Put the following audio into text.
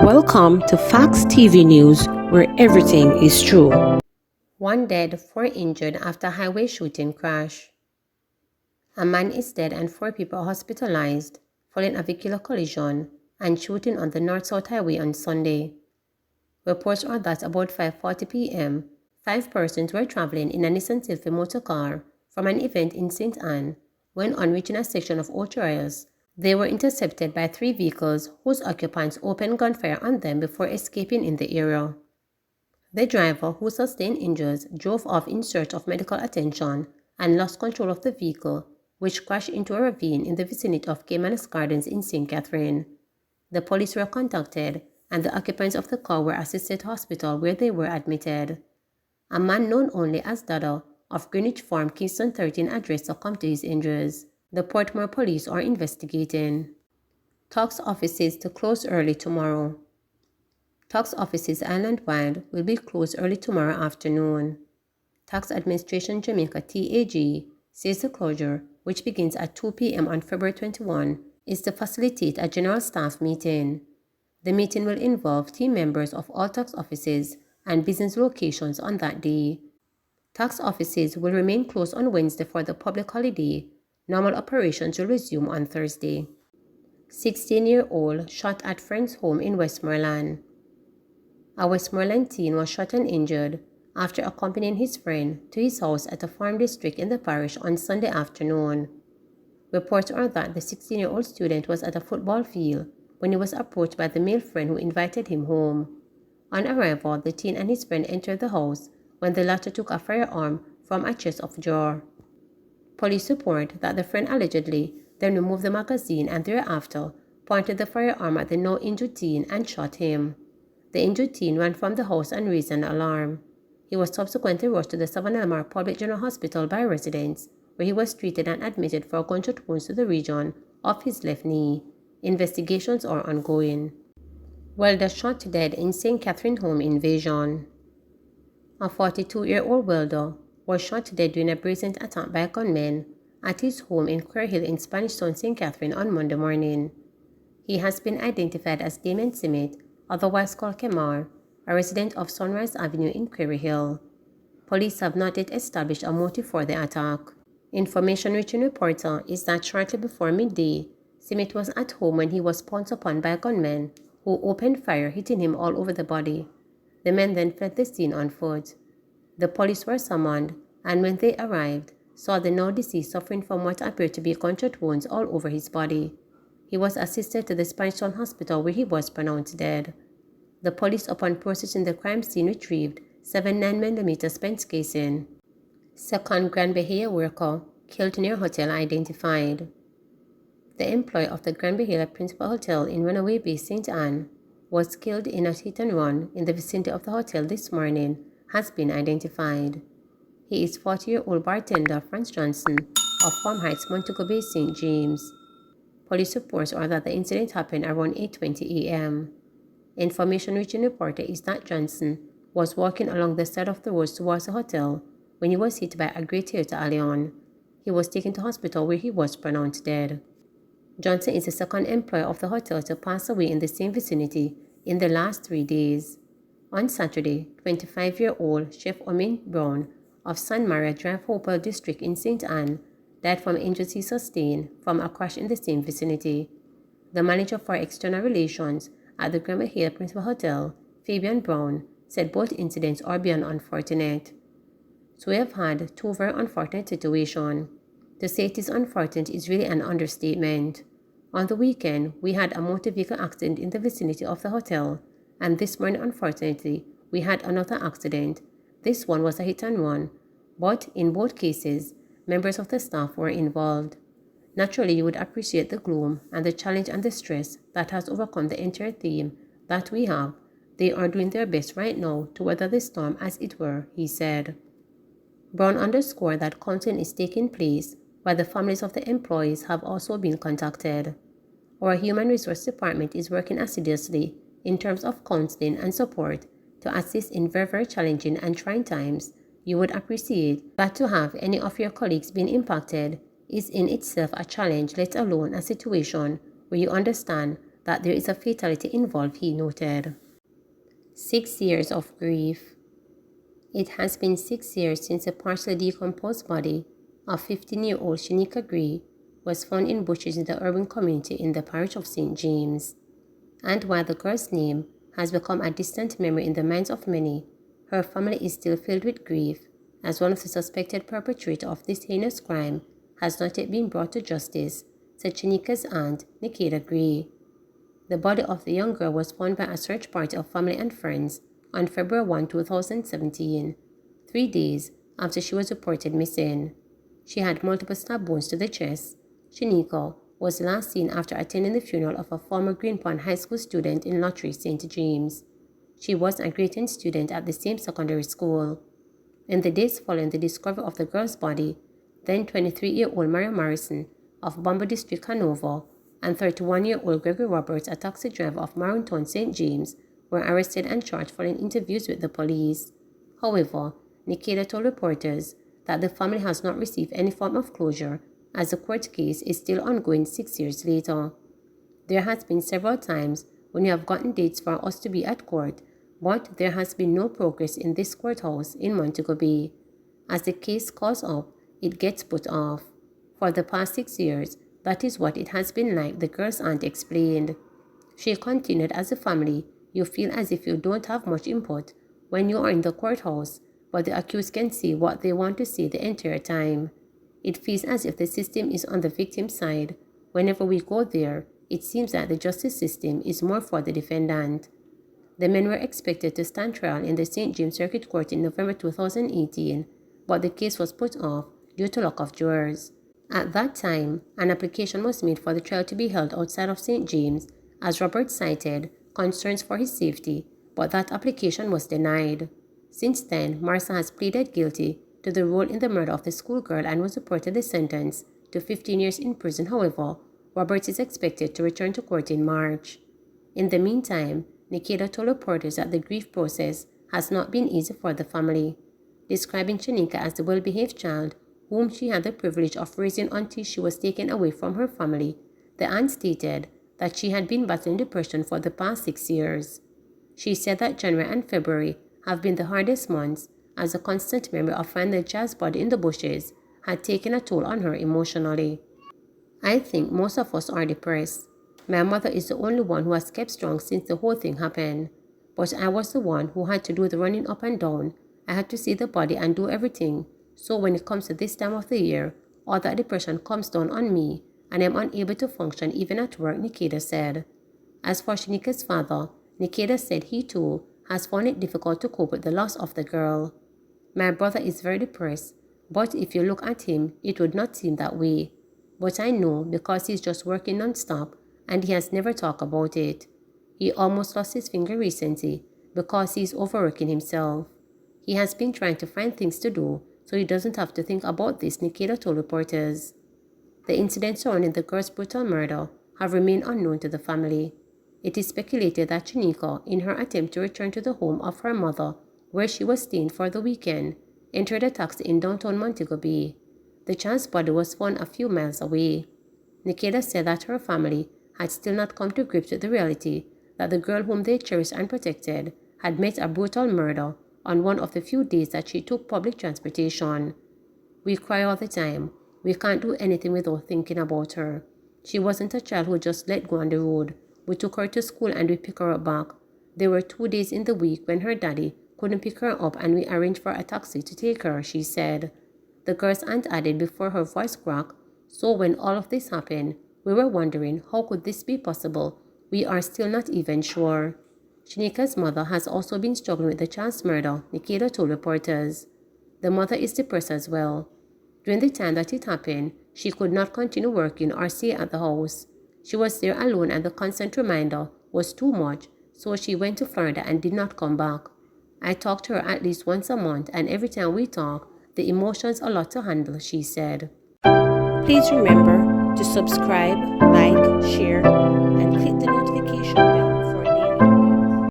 Welcome to Facts TV News, where everything is true. One dead, 4 injured after highway shooting crash. A man is dead and 4 people hospitalized following a vehicular collision and shooting on the North-South Highway on Sunday. Reports are that about 5:40 p.m., 5 persons were traveling in a Nissan Sylphy motor car from an event in St. Anne when on reaching a section of Ocho Rios, they were intercepted by 3 vehicles whose occupants opened gunfire on them before escaping in the area. The driver, who sustained injuries, drove off in search of medical attention and lost control of the vehicle, which crashed into a ravine in the vicinity of Caymanas Gardens in St. Catherine. The police were contacted, and the occupants of the car were assisted to hospital where they were admitted. A man known only as Dada of Greenwich Farm, Kingston 13 address succumbed to his injuries. The Portmore police are investigating. Tax offices to close early tomorrow. Tax offices island-wide will be closed early tomorrow afternoon. Tax Administration Jamaica TAG says the closure, which begins at 2 p.m. on February 21, is to facilitate a general staff meeting. The meeting will involve team members of all tax offices and business locations on that day. Tax offices will remain closed on Wednesday for the public holiday. Normal operations will resume on Thursday. 16-year-old shot at friend's home in Westmoreland. A Westmoreland teen was shot and injured after accompanying his friend to his house at a farm district in the parish on Sunday afternoon. Reports are that the 16-year-old student was at a football field when he was approached by the male friend who invited him home. On arrival, the teen and his friend entered the house when the latter took a firearm from a chest of drawer. Police report that the friend allegedly then removed the magazine and thereafter pointed the firearm at the now injured teen and shot him. The injured teen ran from the house and raised an alarm. He was subsequently rushed to the Savannah Lamar Public General Hospital by residents, where he was treated and admitted for gunshot wounds to the region of his left knee. Investigations are ongoing. Welder shot dead in St. Catherine home invasion. A 42-year-old welder was shot dead during a brazen attack by gunmen at his home in Queer Hill in Spanish Town, St. Catherine on Monday morning. He has been identified as Damien Simmet, otherwise called Kemar, a resident of Sunrise Avenue in Query Hill. Police have not yet established a motive for the attack. Information reaching reporter is that shortly before midday, Simmet was at home when he was pounced upon by gunmen who opened fire, hitting him all over the body. The men then fled the scene on foot. The police were summoned, and when they arrived, saw the now deceased suffering from what appeared to be gunshot wounds all over his body. He was assisted to the Spanish Town Hospital where he was pronounced dead. The police, upon processing the crime scene, retrieved 7 9mm spent casing. Second Grand Bahia worker killed near hotel identified. The employee of the Grand Bahia Principal Hotel in Runaway Bay, St. Anne, was killed in a hit and run in the vicinity of the hotel this morning, has been identified. He is 40-year-old bartender Franz Johnson of Farm Heights, Montego Bay, St. James. Police reports are that the incident happened around 8:20 a.m. Information reaching reporter is that Johnson was walking along the side of the road towards the hotel when he was hit by a Great Toyota Allion. He was taken to hospital where he was pronounced dead. Johnson is the second employee of the hotel to pass away in the same vicinity in the last 3 days. On Saturday, 25-year-old Chef Omin Brown of San Maria Drive Hopewell District in St. Anne died from injuries he sustained from a crash in the same vicinity. The manager for external relations at the Grand Bahia Principal Hotel, Fabian Brown, said both incidents are beyond unfortunate. So we have had 2 very unfortunate situations. To say it is unfortunate is really an understatement. On the weekend, we had a motor vehicle accident in the vicinity of the hotel, and this morning, unfortunately, we had another accident. This one was a hit and run, but in both cases, members of the staff were involved. Naturally, you would appreciate the gloom and the challenge and the stress that has overcome the entire team that we have. They are doing their best right now to weather the storm, as it were, he said. Brown underscored that counseling is taking place, while the families of the employees have also been contacted. Our Human Resource Department is working assiduously in terms of counseling and support to assist in very, very challenging and trying times. You would appreciate that to have any of your colleagues being impacted is in itself a challenge, let alone a situation where you understand that there is a fatality involved, he noted. 6 years of grief. It has been 6 years since a partially decomposed body of 15-year-old Shanika Gray was found in bushes in the urban community in the parish of St. James. And while the girl's name has become a distant memory in the minds of many, her family is still filled with grief, as one of the suspected perpetrators of this heinous crime has not yet been brought to justice, said Shanika's aunt, Nikita Gray. The body of the young girl was found by a search party of family and friends on February 1, 2017, 3 days after she was reported missing. She had multiple stab wounds to the chest. Shanika was last seen after attending the funeral of a former Greenpond High School student in Lottery, St. James. She was a grade 10 student at the same secondary school. In the days following the discovery of the girl's body, then 23-year-old Maria Morrison of Bumble District, Hanover, and 31-year-old Gregory Roberts, a taxi driver of Maronton, St. James, were arrested and charged following interviews with the police. However, Nikita told reporters that the family has not received any form of closure as the court case is still ongoing 6 years later. There has been several times when we have gotten dates for us to be at court, but there has been no progress in this courthouse in Montego Bay. As the case calls up, it gets put off. For the past 6 years, that is what it has been like, the girl's aunt explained. She continued, as a family, you feel as if you don't have much input when you are in the courthouse, but the accused can say what they want to say the entire time. It feels as if the system is on the victim's side. Whenever we go there, it seems that the justice system is more for the defendant. The men were expected to stand trial in the St. James Circuit Court in November 2018, but the case was put off due to lack of jurors. At that time, an application was made for the trial to be held outside of St. James, as Robert cited concerns for his safety, but that application was denied. Since then, Marsa has pleaded guilty to the role in the murder of the schoolgirl and was reportedly sentenced to 15 years in prison. However, Roberts is expected to return to court in March. In the meantime, Nikita told reporters that the grief process has not been easy for the family. Describing Shanika as the well-behaved child whom she had the privilege of raising until she was taken away from her family, the aunt stated that she had been battling depression for the past 6 years. She said that January and February have been the hardest months, as the constant memory of finding the child's body in the bushes had taken a toll on her emotionally. I think most of us are depressed. My mother is the only one who has kept strong since the whole thing happened. But I was the one who had to do the running up and down. I had to see the body and do everything. So when it comes to this time of the year, all that depression comes down on me, and I'm unable to function even at work, Nikita said. As for Shanika's father, Nikita said he too has found it difficult to cope with the loss of the girl. My brother is very depressed, but if you look at him, it would not seem that way. But I know because he's just working non-stop and he has never talked about it. He almost lost his finger recently because he's overworking himself. He has been trying to find things to do so he doesn't have to think about this, Nikita told reporters. The incidents surrounding the girl's brutal murder have remained unknown to the family. It is speculated that Shanika, in her attempt to return to the home of her mother, where she was staying for the weekend, entered a taxi in downtown Montego Bay. The child's body was found a few miles away. Nikita said that her family had still not come to grips with the reality that the girl whom they cherished and protected had met a brutal murder on one of the few days that she took public transportation. We cry all the time. We can't do anything without thinking about her. She wasn't a child who just let go on the road. We took her to school and we pick her up back. There were 2 days in the week when her daddy couldn't pick her up and we arranged for a taxi to take her, she said. The girl's aunt added before her voice cracked, so when all of this happened, we were wondering how could this be possible. We are still not even sure. Shanika's mother has also been struggling with the child's murder, Nikita told reporters. The mother is depressed as well. During the time that it happened, she could not continue working or stay at the house. She was there alone and the constant reminder was too much, so she went to Florida and did not come back. I talk to her at least once a month, and every time we talk, the emotions are a lot to handle, she said. Please remember to subscribe, like, share, and click the notification bell.